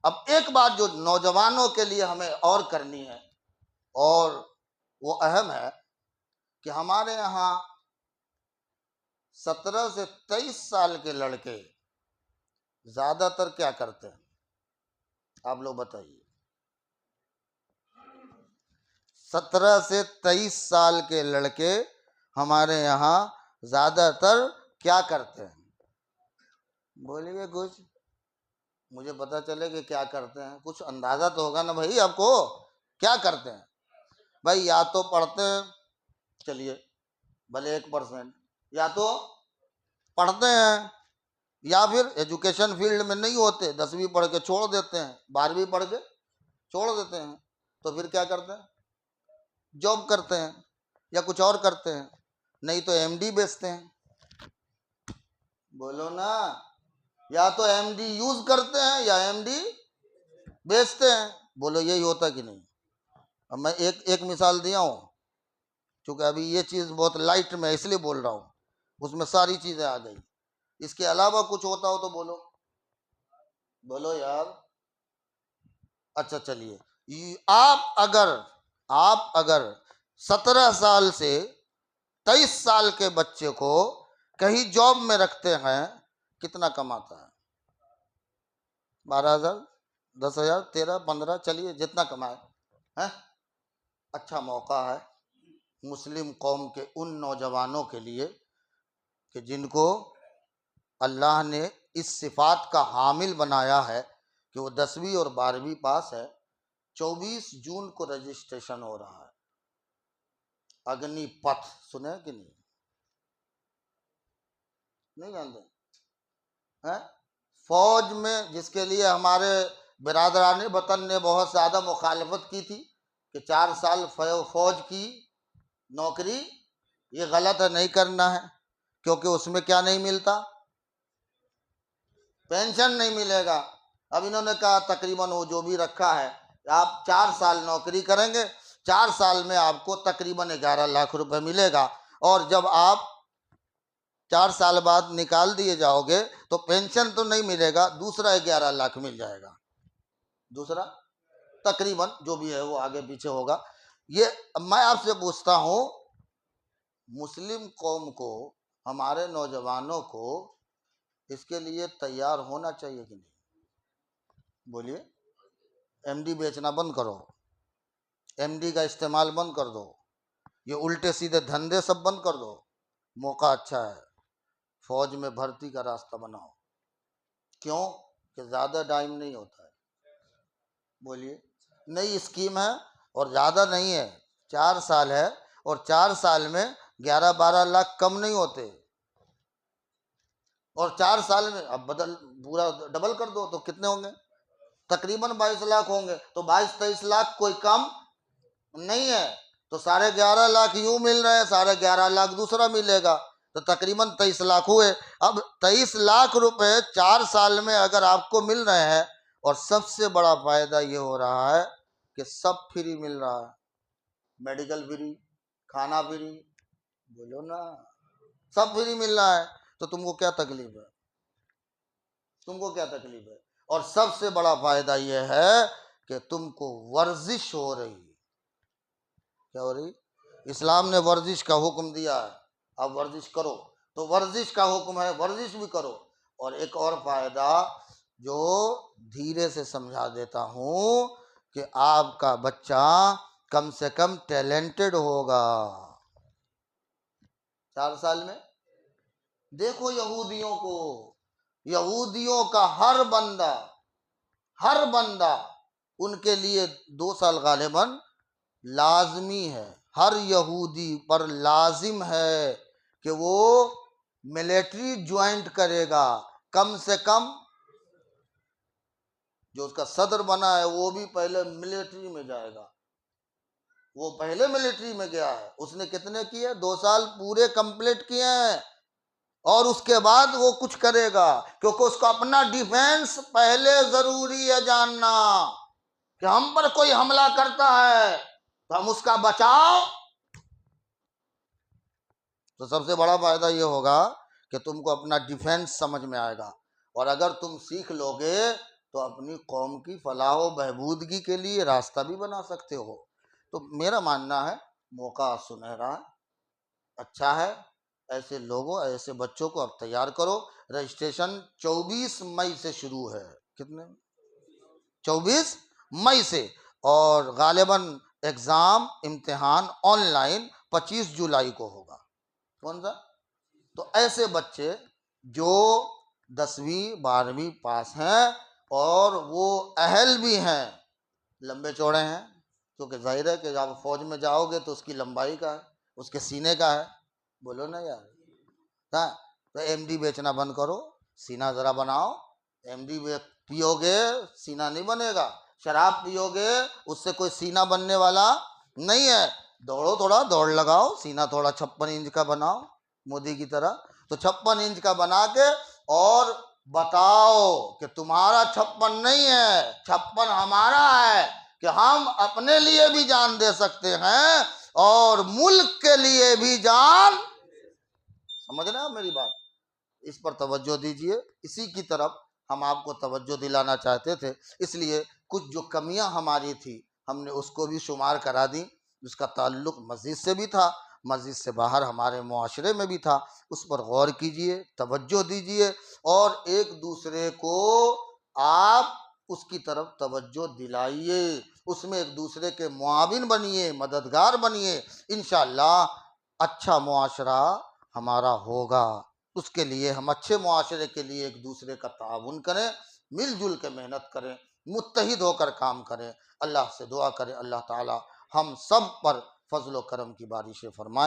अब एक बात जो नौजवानों के लिए हमें और करनी है, और वो अहम है कि हमारे यहाँ 17 से 23 साल के लड़के ज्यादातर क्या करते हैं, आप लोग बताइए। 17 से 23 साल के लड़के हमारे यहाँ ज्यादातर क्या करते हैं? बोलिए कुछ, मुझे पता चले कि क्या करते हैं। कुछ अंदाजा तो होगा ना भाई आपको, क्या करते हैं भाई? या तो पढ़ते हैं, चलिए भले 1%, या तो पढ़ते हैं, या फिर एजुकेशन फील्ड में नहीं होते, 10वीं पढ़ के छोड़ देते हैं, 12वीं पढ़ के छोड़ देते हैं, तो फिर क्या करते हैं? जॉब करते हैं या कुछ और करते हैं, नहीं तो एमडी बेचते हैं। बोलो ना, या तो एमडी यूज करते हैं या एमडी बेचते हैं। बोलो यही होता कि नहीं? अब मैं एक मिसाल दिया हूँ, क्योंकि अभी ये चीज़ बहुत लाइट में इसलिए बोल रहा हूँ, उसमें सारी चीज़ें आ गई। इसके अलावा कुछ होता हो तो बोलो, बोलो यार। अच्छा चलिए, आप अगर 17 साल से 23 साल के बच्चे को कहीं जॉब में रखते हैं, कितना कमाता है? 12,000, 10,000, 13, 15, चलिए जितना कमाए है। अच्छा मौका है मुस्लिम कौम के उन नौजवानों के लिए कि जिनको अल्लाह ने इस सिफात का हामिल बनाया है कि वो 10वीं और 12वीं पास है। 24 जून को रजिस्ट्रेशन हो रहा है। अग्निपथ सुने कि नहीं? नहीं जानते हैं? फौज में, जिसके लिए हमारे बिरादरान वतन ने बहुत ज़्यादा मुखालफत की थी कि 4 साल फौज की नौकरी ये गलत है, नहीं करना है, क्योंकि उसमें क्या नहीं मिलता? पेंशन नहीं मिलेगा। अब इन्होंने कहा तकरीबन वो जो भी रखा है, आप 4 साल नौकरी करेंगे, 4 साल में आपको तकरीबन 11 लाख रुपए मिलेगा, और जब आप 4 साल बाद निकाल दिए जाओगे तो पेंशन तो नहीं मिलेगा, दूसरा 11 लाख मिल जाएगा। दूसरा तकरीबन जो भी है वो आगे पीछे होगा। ये मैं आपसे पूछता हूं, मुस्लिम कौम को, हमारे नौजवानों को इसके लिए तैयार होना चाहिए कि नहीं? बोलिए। एमडी बेचना बंद करो, एमडी का इस्तेमाल बंद कर दो, ये उल्टे सीधे धंधे सब बंद कर दो। मौका अच्छा है, फौज में भर्ती का रास्ता बनाओ। क्यों? कि ज़्यादा टाइम नहीं होता है। बोलिए। नई स्कीम है और ज़्यादा नहीं है, 4 साल है, और 4 साल में 11-12 लाख कम नहीं होते, और 4 साल में अब पूरा डबल कर दो तो कितने होंगे? तकरीबन 22 लाख होंगे। तो 22-23 लाख कोई कम नहीं है। तो 11.5 लाख यूं मिल रहे हैं, 11.5 लाख दूसरा मिलेगा, तो तकरीबन 23 लाख हुए। अब 23 लाख रुपए 4 साल में अगर आपको मिल रहे हैं, और सबसे बड़ा फायदा ये हो रहा है कि सब फ्री मिल रहा है, मेडिकल फ्री, खाना फ्री, बोलो ना, सब फ्री मिल रहा है, तो तुमको क्या तकलीफ है? तुमको क्या तकलीफ है? और सबसे बड़ा फायदा यह है कि तुमको वर्जिश हो रही। क्या हो रही? इस्लाम ने वर्जिश का हुक्म दिया है, अब वर्जिश करो, तो वर्जिश का हुक्म है, वर्जिश भी करो। और एक और फायदा जो धीरे से समझा देता हूं, कि आपका बच्चा कम से कम टैलेंटेड होगा 4 साल में। देखो यहूदियों को, यहूदियों का हर बंदा उनके लिए 2 साल गालिबन लाजमी है। हर यहूदी पर लाजिम है कि वो मिलिट्री ज्वाइंट करेगा, कम से कम। जो उसका सदर बना है वो भी पहले मिलिट्री में जाएगा, वो पहले मिलिट्री में गया है। उसने कितने किए? 2 साल पूरे कंप्लीट किए हैं, और उसके बाद वो कुछ करेगा, क्योंकि उसको अपना डिफेंस पहले जरूरी है जानना, कि हम पर कोई हमला करता है तो हम उसका बचाव। तो सबसे बड़ा फायदा ये होगा कि तुमको अपना डिफेंस समझ में आएगा, और अगर तुम सीख लोगे तो अपनी कौम की फलाह व बहबूदगी के लिए रास्ता भी बना सकते हो। तो मेरा मानना है मौका सुनहरा है, अच्छा है। ऐसे लोगों, ऐसे बच्चों को अब तैयार करो। रजिस्ट्रेशन 24 मई से शुरू है। कितने? 24 मई से। और गालिबन एग्जाम इम्तिहान ऑनलाइन 25 जुलाई को होगा। कौन सा? तो ऐसे बच्चे जो 10वीं 12वीं पास हैं और वो अहल भी हैं, लंबे चौड़े हैं, क्योंकि जाहिर है कि आप फौज में जाओगे तो उसकी लंबाई का है, उसके सीने का है। बोलो ना यार। हाँ, तो एमडी बेचना बंद करो, सीना जरा बनाओ। एमडी पियोगे सीना नहीं बनेगा, शराब पियोगे उससे कोई सीना बनने वाला नहीं है। दौड़ो, थोड़ा दौड़ लगाओ, सीना थोड़ा 56 इंच का बनाओ मोदी की तरह। तो 56 इंच का बना के और बताओ कि तुम्हारा 56 नहीं है, 56 हमारा है, कि हम अपने लिए भी जान दे सकते हैं और मुल्क के लिए भी जान। समझ रहे हैं आप मेरी बात? इस पर तवज्जो दीजिए। इसी की तरफ हम आपको तवज्जो दिलाना चाहते थे, इसलिए कुछ जो कमियां हमारी थी हमने उसको भी शुमार करा दी, जिसका ताल्लुक मस्जिद से भी था, मस्जिद से बाहर हमारे मुआशरे में भी था। उस पर गौर कीजिए, तवज्जो दीजिए और एक दूसरे को आप उसकी तरफ तवज्जो दिलाइए, उसमें एक दूसरे के मुआविन बनिए, मददगार बनिए। इंशाअल्लाह अच्छा मुआशरा हमारा होगा। उसके लिए हम अच्छे मुआशरे के लिए एक दूसरे का ताउन करें, मिलजुल के मेहनत करें, मुत्तहिद होकर काम करें। अल्लाह से दुआ करें अल्लाह ताला हम सब पर फजल व करम की बारिशें फरमाए।